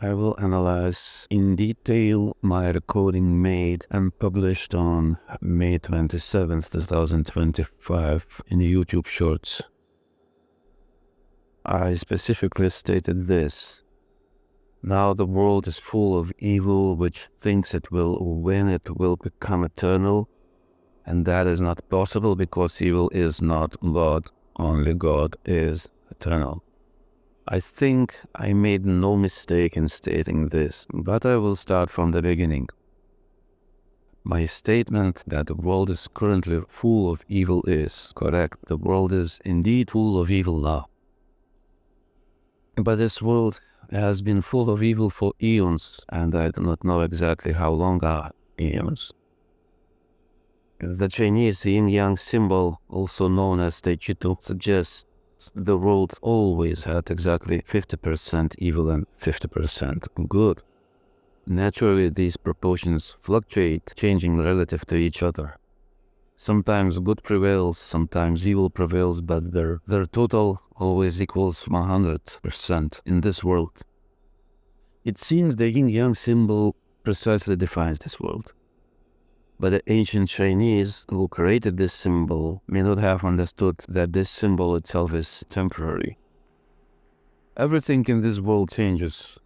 I will analyze in detail my recording made and published on May 27th, 2025 in YouTube Shorts. I specifically stated this. Now the world is full of evil which thinks it will win, it will become eternal, and that is not possible because evil is not God, only God is eternal. I think I made no mistake in stating this, but I will start from the beginning. My statement that the world is currently full of evil is correct. The world is indeed full of evil now. But this world has been full of evil for eons, and I do not know exactly how long are eons. The Chinese Yin Yang symbol, also known as Taichitu, suggests the world always had exactly 50% evil and 50% good. Naturally, these proportions fluctuate, changing relative to each other. Sometimes good prevails, sometimes evil prevails, but their total always equals 100% in this world. It seems the Yin Yang symbol precisely defines this world. But the ancient Chinese who created this symbol may not have understood that this symbol itself is temporary. Everything in this world changes,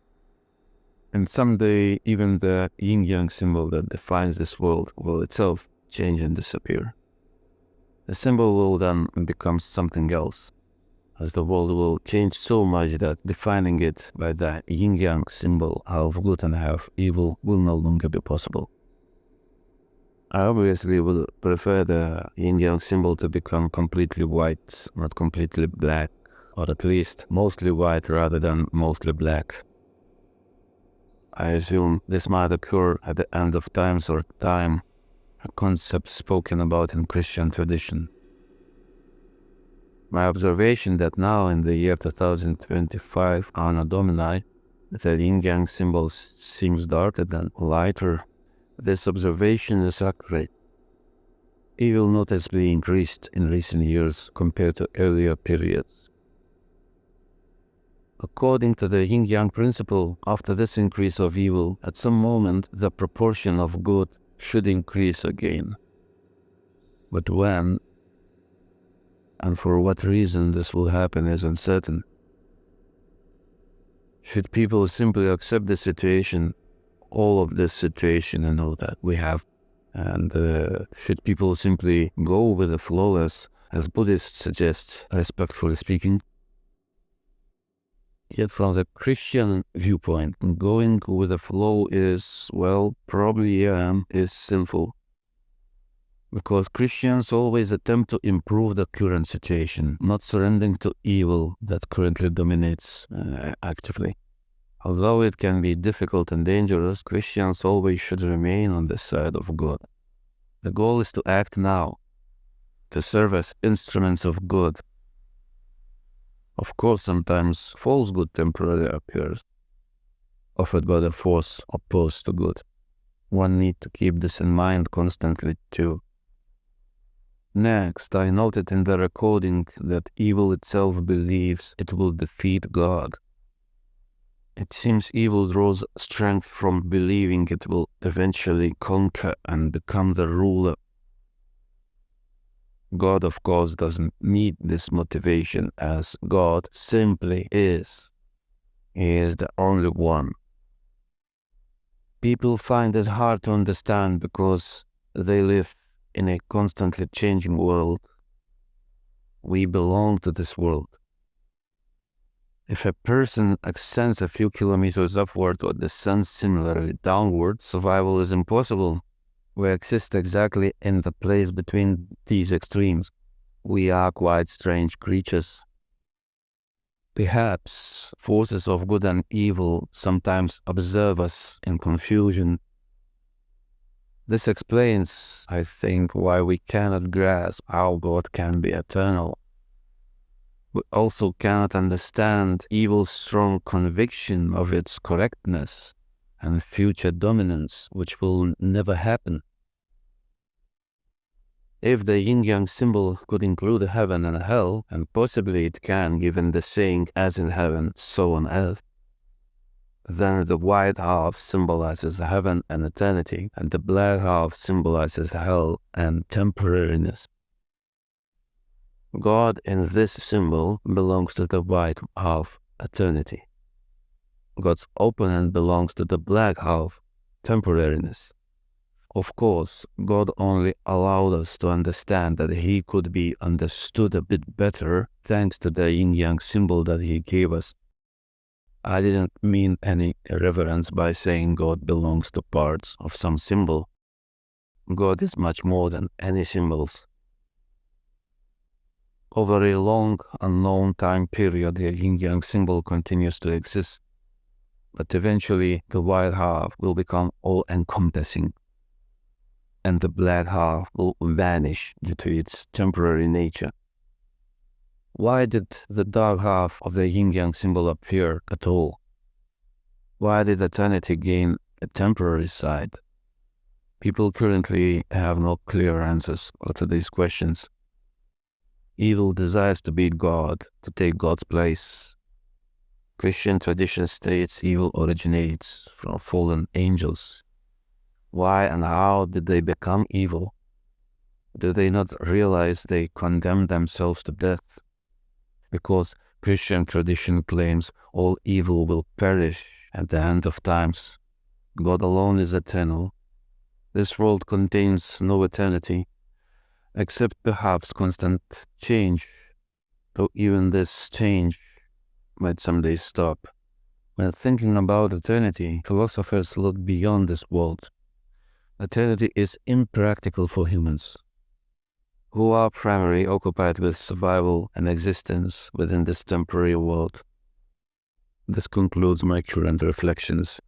and someday even the Yin Yang symbol that defines this world will itself change and disappear. The symbol will then become something else, as the world will change so much that defining it by the Yin Yang symbol, half good and half evil, will no longer be possible. I obviously would prefer the Yin Yang symbol to become completely white, not completely black, or at least mostly white rather than mostly black. I assume this might occur at the end of times or time, a concept spoken about in Christian tradition. My observation that now in the year 2025, Anno Domini, the Yin Yang symbol seems darker than lighter. This observation is accurate. Evil noticeably increased in recent years compared to earlier periods. According to the Yin Yang principle, after this increase of evil, at some moment the proportion of good should increase again. But when and for what reason this will happen is uncertain. Should people simply accept the situation, all of this situation and all that we have, and should people simply go with the flow as Buddhists suggest, respectfully speaking? Yet from the Christian viewpoint, going with the flow is, well, probably is sinful. Because Christians always attempt to improve the current situation, not surrendering to evil that currently dominates actively. Although it can be difficult and dangerous, Christians always should remain on the side of God. The goal is to act now, to serve as instruments of good. Of course, sometimes false good temporarily appears, offered by the force opposed to good. One needs to keep this in mind constantly too. Next, I noted in the recording that evil itself believes it will defeat God. It seems evil draws strength from believing it will eventually conquer and become the ruler. God, of course, doesn't need this motivation, as God simply is. He is the only one. People find it hard to understand because they live in a constantly changing world. We belong to this world. If a person ascends a few kilometers upward or descends similarly downward, survival is impossible. We exist exactly in the place between these extremes. We are quite strange creatures. Perhaps forces of good and evil sometimes observe us in confusion. This explains, I think, why we cannot grasp how God can be eternal. We also cannot understand evil's strong conviction of its correctness and future dominance, which will never happen. If the Yin Yang symbol could include heaven and hell, and possibly it can, given the saying, as in heaven, so on earth, Then the white half symbolizes heaven and eternity, and the black half symbolizes hell and temporariness. God in this symbol belongs to the white half, eternity. God's opponent belongs to the black half, temporariness. Of course, God only allowed us to understand that He could be understood a bit better thanks to the Yin Yang symbol that He gave us. I didn't mean any irreverence by saying God belongs to parts of some symbol. God is much more than any symbols. Over a long, unknown time period, the Yin Yang symbol continues to exist. But eventually, the white half will become all-encompassing, and the black half will vanish due to its temporary nature. Why did the dark half of the Yin-Yang symbol appear at all? Why did eternity gain a temporary side? People currently have no clear answers to these questions. Evil desires to be God, to take God's place. Christian tradition states evil originates from fallen angels. Why and how did they become evil? Do they not realize they condemn themselves to death? Because Christian tradition claims all evil will perish at the end of times. God alone is eternal. This world contains no eternity, except perhaps constant change, though even this change might someday stop. When thinking about eternity, philosophers look beyond this world. Eternity is impractical for humans, who are primarily occupied with survival and existence within this temporary world. This concludes my current reflections.